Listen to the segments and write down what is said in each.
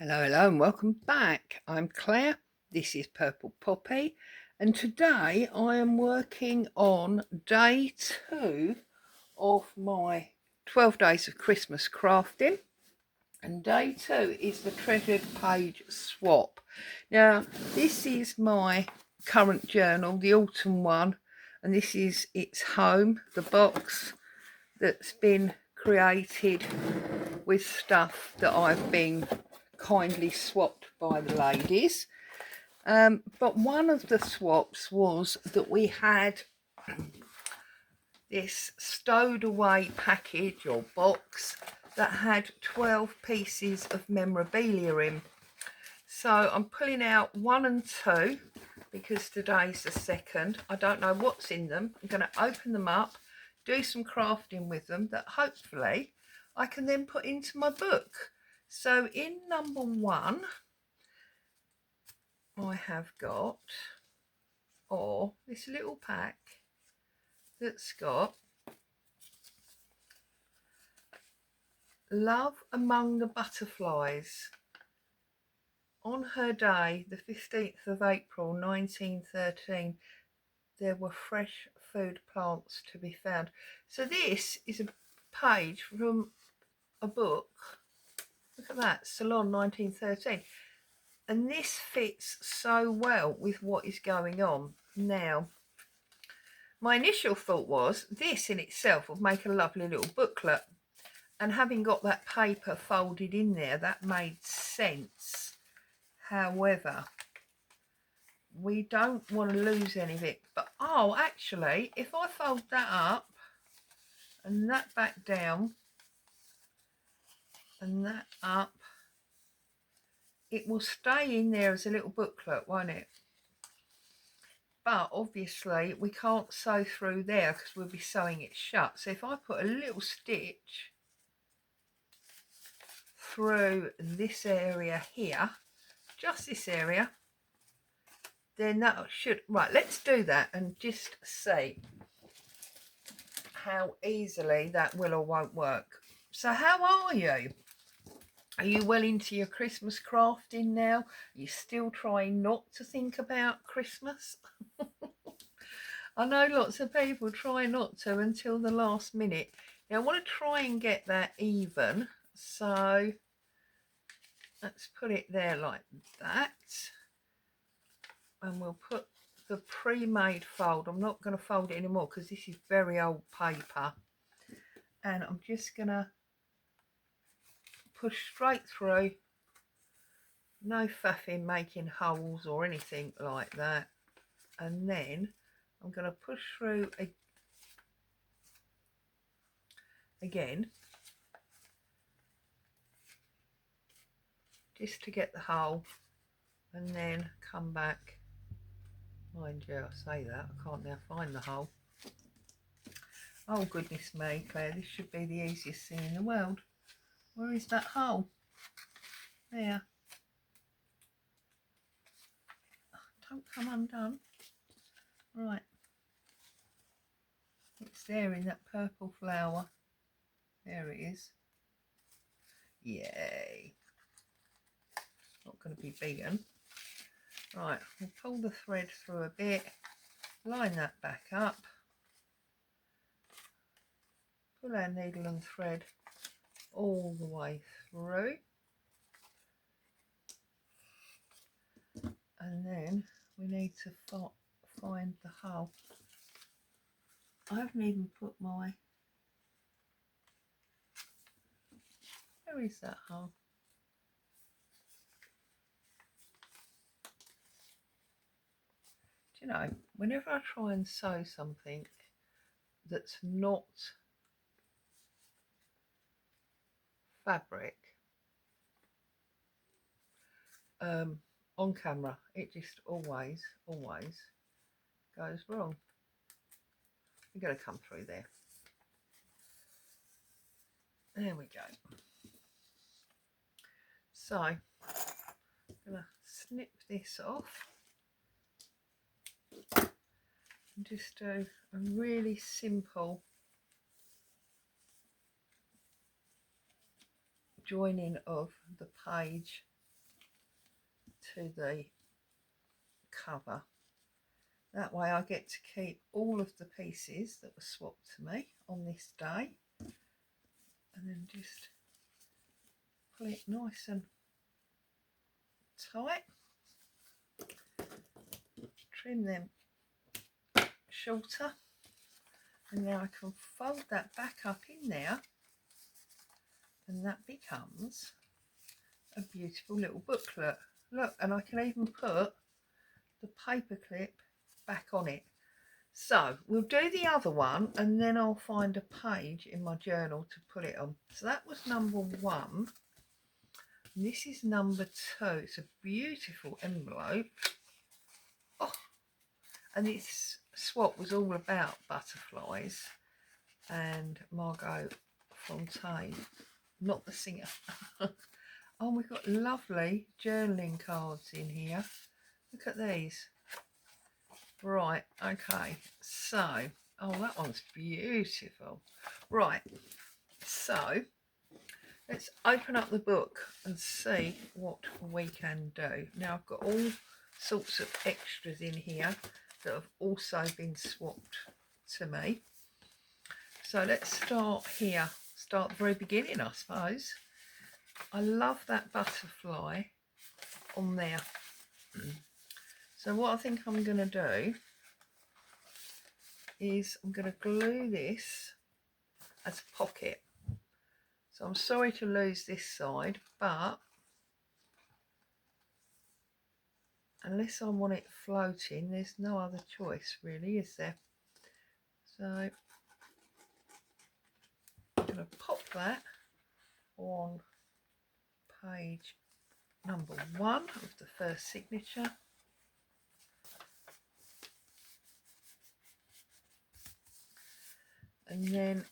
Hello, and welcome back. I'm Claire. This is Purple Poppy, and today I am working on day 2 of my 12 days of Christmas crafting. And day 2 is the treasured page swap. Now, this is my current journal, the autumn one, and this is its home, the box that's been created with stuff that I've been kindly swapped by the ladies. But one of the swaps was that we had this stowed away package or box that had 12 pieces of memorabilia in. So I'm pulling out 1 and 2 because today's the 2nd. I don't know what's in them. I'm going to open them up, do some crafting with them that hopefully I can then put into my book. So in number 1, I have got this little pack that's got Love Among the Butterflies. On her day, the 15th of April 1913, there were fresh food plants to be found. So this is a page from a book. Look at that, Salon 1913. And this fits so well with what is going on now. My initial thought was this in itself would make a lovely little booklet. And having got that paper folded in there, that made sense. However, we don't want to lose any of it. But, actually, if I fold that up and that back down and that up, it will stay in there as a little booklet, won't it? But obviously we can't sew through there because we'll be sewing it shut. So if I put a little stitch through this area here, just this area, then that should, right, let's do that and just see how easily that will or won't work. So how are you? Are you well into your Christmas crafting now? Are you still trying not to think about Christmas? I know lots of people try not to until the last minute. Now I want to try and get that even. So let's put it there like that. And we'll put the pre-made fold. I'm not going to fold it anymore because this is very old paper. And I'm just going to push straight through. No faffing making holes or anything like that. And then I'm going to push through again just to get the hole, and then come back. Mind you, I say that, I can't now find the hole. Oh goodness me, Claire, this should be the easiest thing in the world. Where is that hole? There. Don't come undone. Right. It's there in that purple flower. There it is. Yay. Not going to be big one. Right, we'll pull the thread through a bit, line that back up, pull our needle and thread all the way through, and then we need to find the hole. I haven't even put my, where is that hole? Do you know, whenever I try and sew something that's not fabric on camera, it just always goes wrong. You're going to come through there. There we go. So I'm going to snip this off and just do a really simple joining of the page to the cover. That way I get to keep all of the pieces that were swapped to me on this day, and then just pull it nice and tight, trim them shorter, and now I can fold that back up in there, and that becomes a beautiful little booklet. Look, and I can even put the paper clip back on it. So we'll do the other one, and then I'll find a page in my journal to put it on. So that was number 1. And this is number 2. It's a beautiful envelope. Oh, and this swap was all about butterflies and Margot Fontaine, not the singer. Oh, we've got lovely journaling cards in here. Look at these. Right, okay, so, oh, that one's beautiful. Right, so let's open up the book and see what we can do. Now, I've got all sorts of extras in here that have also been swapped to me. So let's start here, start the very beginning, I suppose. I love that butterfly on there. So what I think I'm going to do is I'm going to glue this as a pocket. So I'm sorry to lose this side, but unless I want it floating, there's no other choice really, is there? So I'm going to pop that on page number 1 of the first signature. And then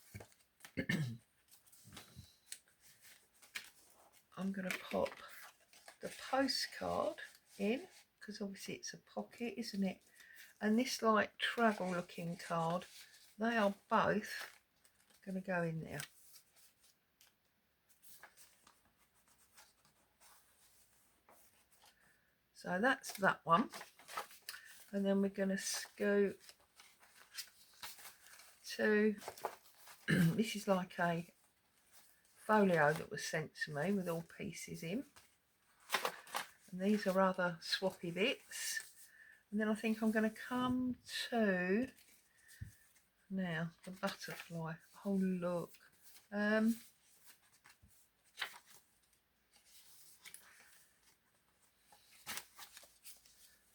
I'm going to pop the postcard in, because obviously it's a pocket, isn't it? And this like travel looking card, they are both going to go in there. So that's that one. And then we're going to scoot to, this is like a folio that was sent to me with all pieces in. And these are other swappy bits. And then I think I'm going to come to, now, the butterfly. Oh, look.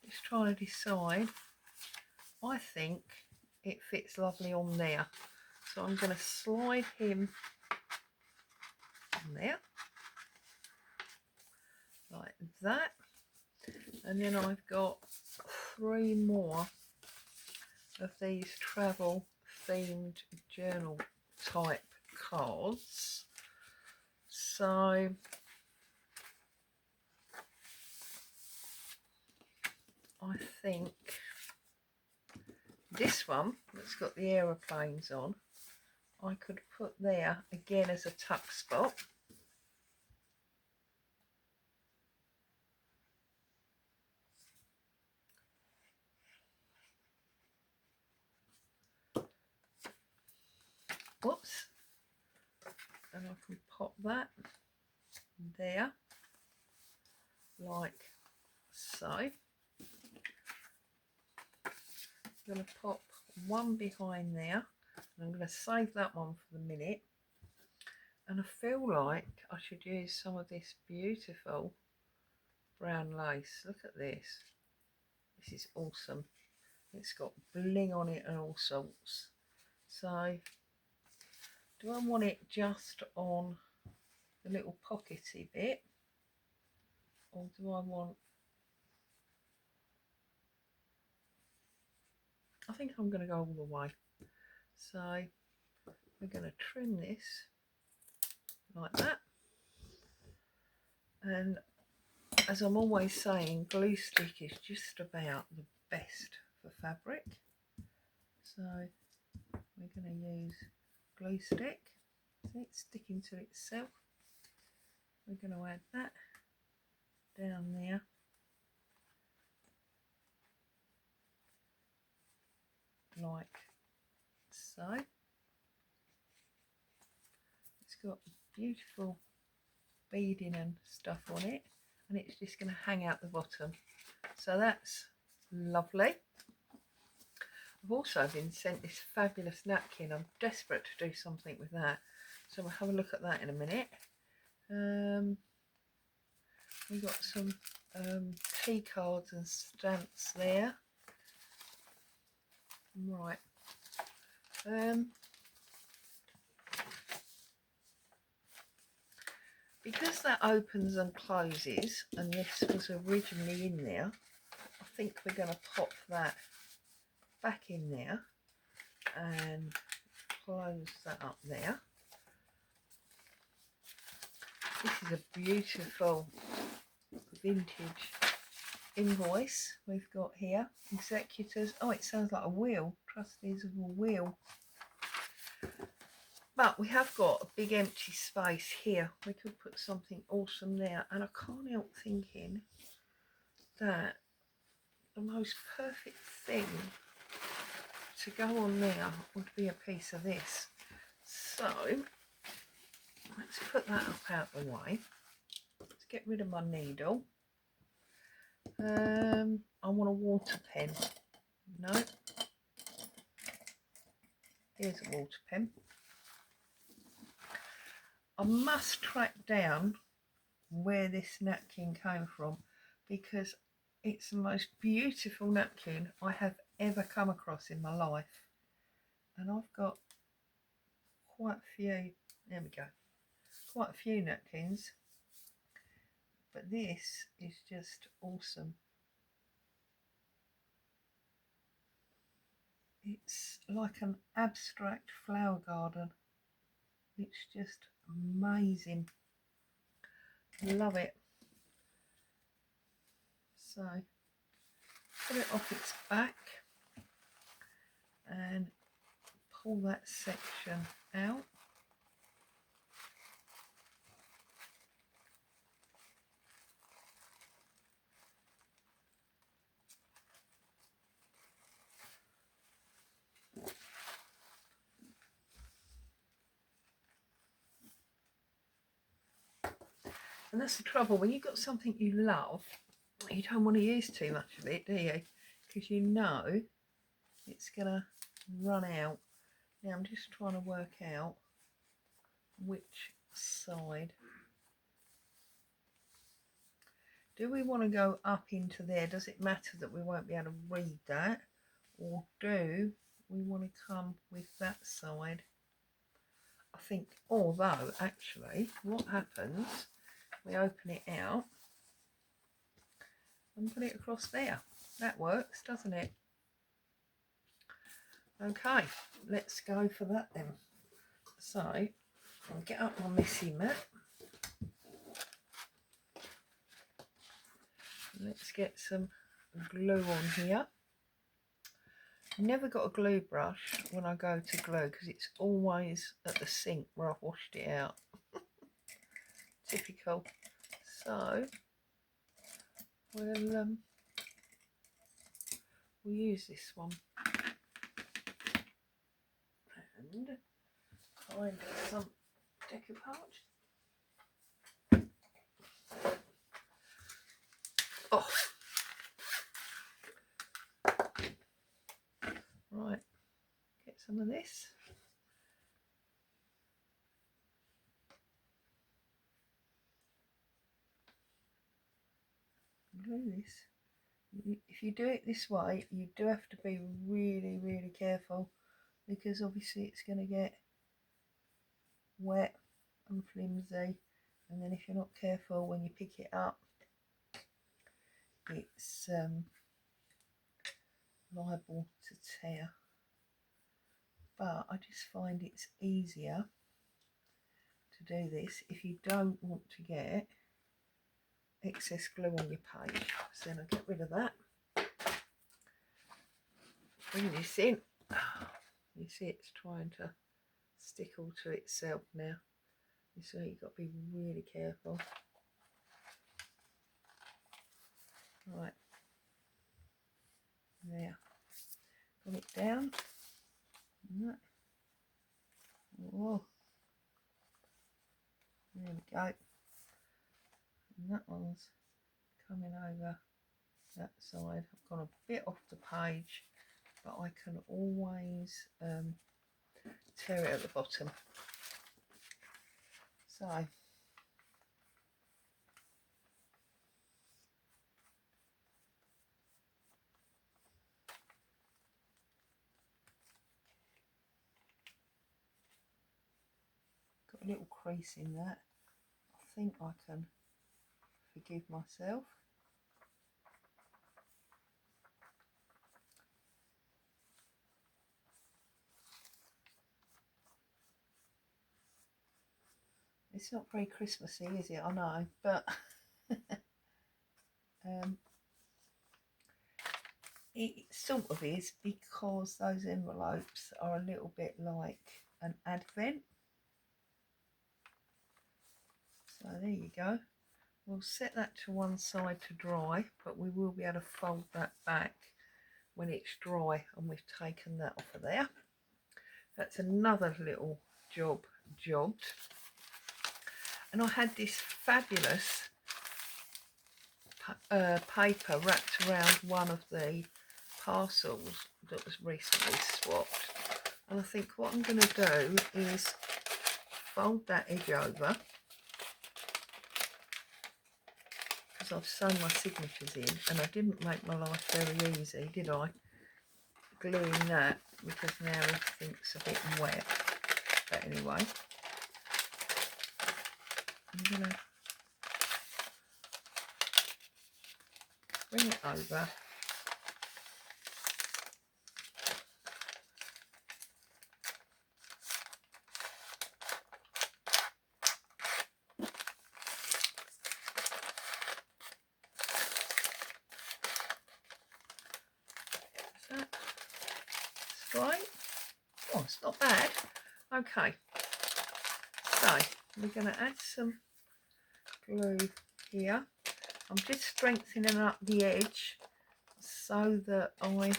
Just trying to decide. I think it fits lovely on there. So I'm going to slide him on there. Like that. And then I've got 3 more of these travel themed journal type cards. So I think this one that's got the aeroplanes on, I could put there again as a tuck spot. Whoops. And I can pop that there like so. I'm going to pop one behind there, and I'm going to save that one for the minute. And I feel like I should use some of this beautiful brown lace. Look at this. This is awesome. It's got bling on it and all sorts. So do I want it just on the little pockety bit, or do I want, I think I'm going to go all the way. So we're going to trim this like that. And as I'm always saying, glue stick is just about the best for fabric. So we're going to use glue stick. See, it's sticking to itself. We're going to add that down there like so. It's got beautiful beading and stuff on it, and it's just going to hang out the bottom. So that's lovely. I've also been sent this fabulous napkin. I'm desperate to do something with that, so we'll have a look at that in a minute. We've got some tea cards and stamps there. Right. Because that opens and closes, and this was originally in there, I think we're going to pop that back in there and close that up there. This is a beautiful vintage invoice we've got here. Executors. Oh, it sounds like a wheel. Trustees of a wheel. But we have got a big empty space here. We could put something awesome there. And I can't help thinking that the most perfect thing to go on there would be a piece of this. So let's put that up out the way. Let's get rid of my needle. I want a water pen. No. Here's a water pen. I must track down where this napkin came from, because it's the most beautiful napkin I have ever come across in my life. And I've got quite a few, there we go, quite a few napkins. But this is just awesome. It's like an abstract flower garden. It's just amazing. Love it. So put it off its back and pull that section out. And that's the trouble, when you've got something you love, you don't want to use too much of it, do you? Because you know it's going to run out. Now I'm just trying to work out which side. Do we want to go up into there? Does it matter that we won't be able to read that? Or do we want to come with that side? I think, although actually what happens, we open it out and put it across there. That works, doesn't it? Okay, let's go for that then. So I'll get up my messy mat. Let's get some glue on here. Never got a glue brush when I go to glue, because it's always at the sink where I've washed it out. Typical. So we'll use this one and find some decoupage. Oh, right. Get some of this. Glue this. If you do it this way, you do have to be really, really careful, because obviously it's going to get wet and flimsy, and then if you're not careful when you pick it up, it's liable to tear. But I just find it's easier to do this if you don't want to get excess glue on your page. So then I'll get rid of that. Bring this in. You see it's trying to stick all to itself now. You see, you've got to be really careful. Right. There. Got it down. and that one's coming over that side. I've gone a bit off the page, but I can always tear it at the bottom. So got a little crease in that. I think I can forgive myself. It's not very Christmassy, is it? I know, but it sort of is, because those envelopes are a little bit like an advent. So there you go. We'll set that to one side to dry, but we will be able to fold that back when it's dry and we've taken that off of there. That's another little jobbed. And I had this fabulous paper wrapped around one of the parcels that was recently swapped, and I think what I'm going to do is fold that edge over, because I've sewn my signatures in and I didn't make my life very easy, did I, gluing that, because now everything's a bit wet. But anyway, I'm going to bring it over. Straight. Oh, it's not bad. Okay, so we're going to add some glue here. I'm just strengthening up the edge so that I've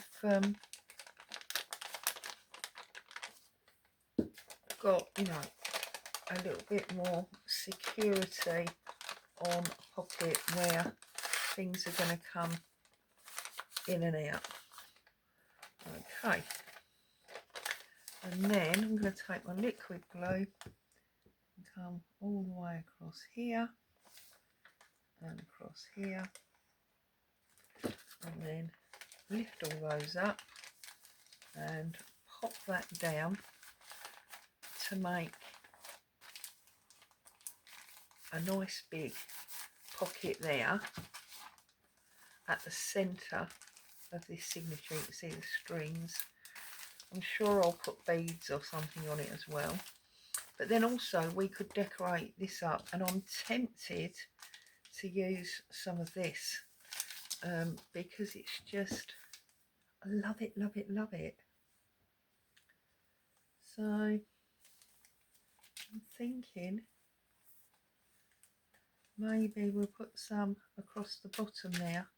got, you know, a little bit more security on a pocket where things are going to come in and out. Okay, and then I'm going to take my liquid glue and come all the way across here and across here, and then lift all those up and pop that down to make a nice big pocket there at the centre of this signature. You can see the strings. I'm sure I'll put beads or something on it as well, but then also we could decorate this up, and I'm tempted to use some of this because it's just, I love it, love it, love it. So I'm thinking maybe we'll put some across the bottom there,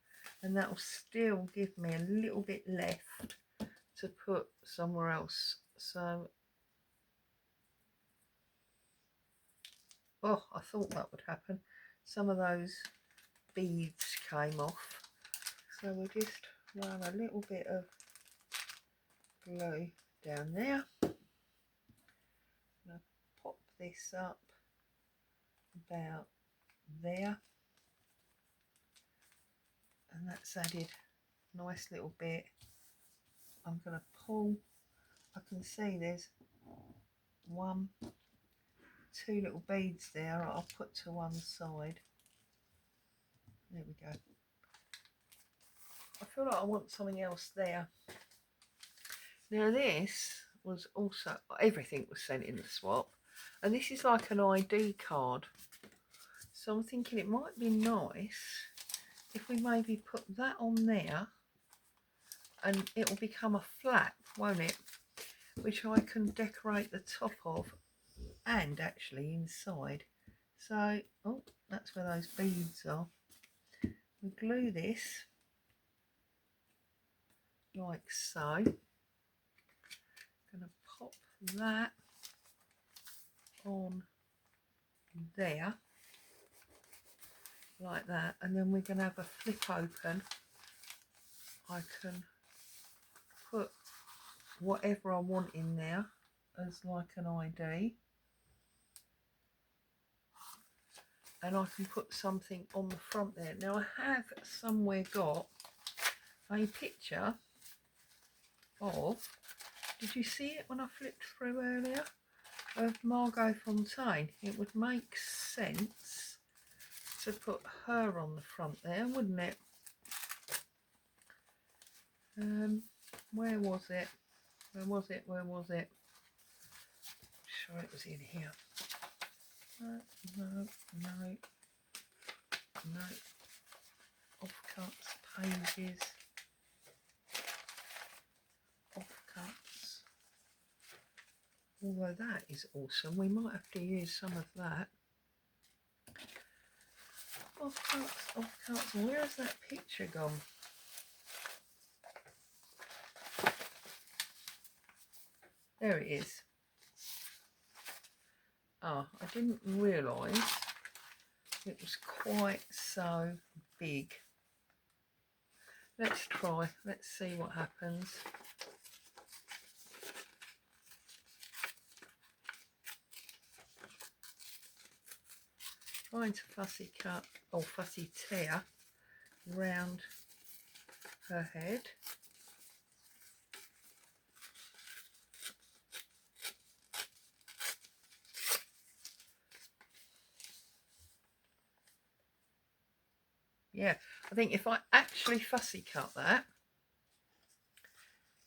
and that will still give me a little bit left to put somewhere else. So, oh, I thought that would happen. Some of those beads came off, so we'll just run a little bit of glue down there. I'm going to pop this up about there, and that's added a nice little bit. I'm going to pull, I can see there's two little beads there. I'll put to one side. There we go. I feel like I want something else there. Now this was also, everything was sent in the swap, and this is like an ID card. So I'm thinking it might be nice if we maybe put that on there, and it will become a flap, won't it? Which I can decorate the top of and actually inside. So, oh, that's where those beads are. We glue this like so. Going to pop that on there. like that, and then we're going to have a flip open. I can put whatever I want in there as like an ID, and I can put something on the front there. Now I have somewhere got a picture of, did you see it when I flipped through earlier, of Margot Fontaine? It would make sense to put her on the front there, wouldn't it? Where was it? Where was it? Where was it? Sure it was in here. No, no, no, no. Offcuts, pages, offcuts. Although that is awesome, we might have to use some of that. Offcuts, offcuts. Where has that picture gone? There it is. Ah, I didn't realise it was quite so big. Let's try. Let's see what happens. Trying to fussy cut or fussy tear round her head. Yeah, I think if I actually fussy cut that,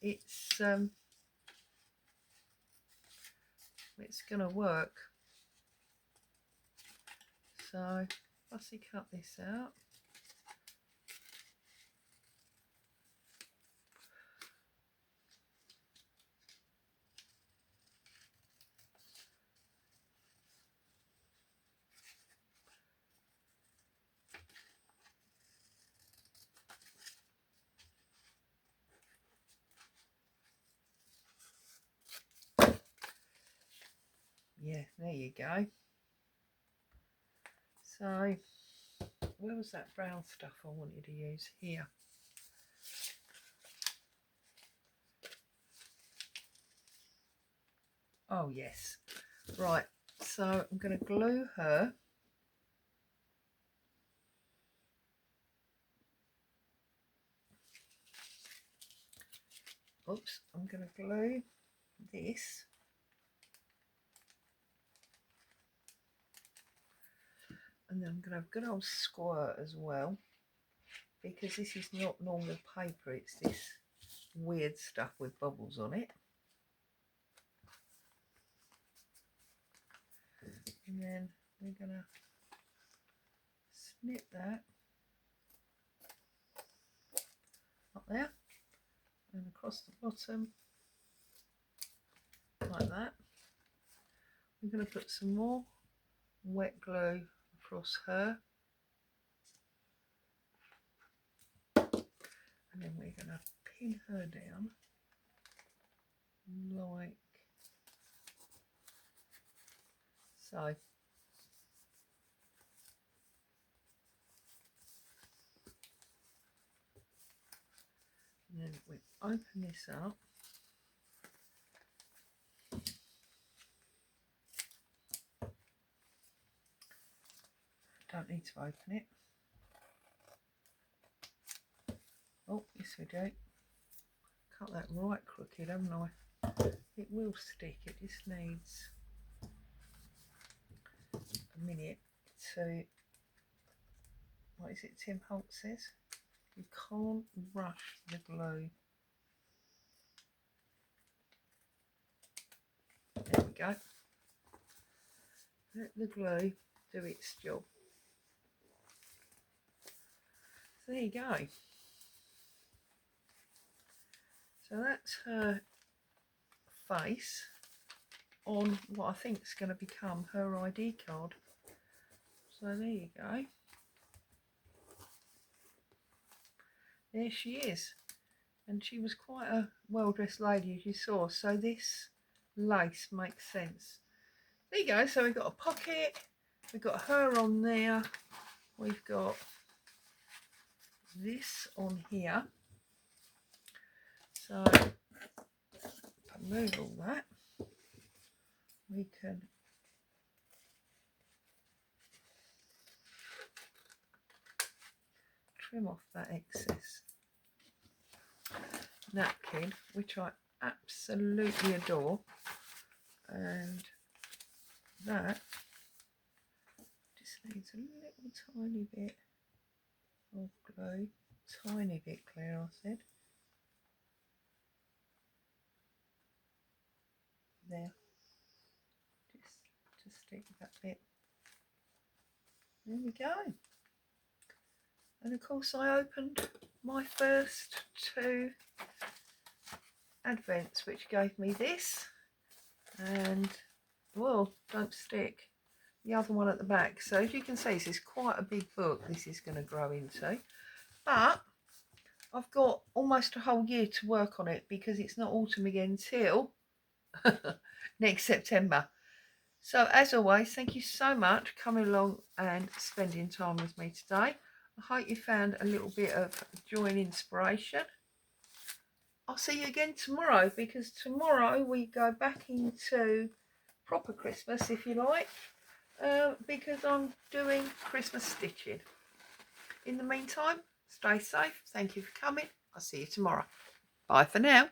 it's gonna work. So fussy cut this out. Yeah, there you go. So where was that brown stuff I wanted to use? Here. Oh yes. Right, so I'm going to glue her. Oops, I'm going to glue this. And then I'm going to have a good old squirt as well, because this is not normal paper, it's this weird stuff with bubbles on it. And then we're going to snip that up there and across the bottom like that. We're going to put some more wet glue across her, and then we're going to pin her down like so. And then we open this up. Don't need to open it. Oh, yes we do. Cut that right crooked, haven't I? It will stick, it just needs a minute to, what is it Tim Holt says? You can't rush the glue. There we go. Let the glue do its job. So there you go. So that's her face on what I think is going to become her ID card. So there you go. There she is. And she was quite a well-dressed lady, as you saw. So this lace makes sense. There you go. So we've got a pocket. We've got her on there. we've got this on here. So if I move all that, we can trim off that excess napkin, which I absolutely adore, and that just needs a little tiny bit of glue, tiny bit, Claire, I said. There, just to stick that bit. There we go. And of course I opened my first 2 advents, which gave me this, and well, don't stick, the other one at the back. So as you can see, this is quite a big book this is going to grow into, but I've got almost a whole year to work on it because it's not autumn again till next September. So as always, thank you so much for coming along and spending time with me today. I hope you found a little bit of joy and inspiration. I'll see you again tomorrow, because tomorrow we go back into proper Christmas, if you like, because I'm doing Christmas stitching. In the meantime, stay safe. Thank you for coming. I'll see you tomorrow. Bye for now.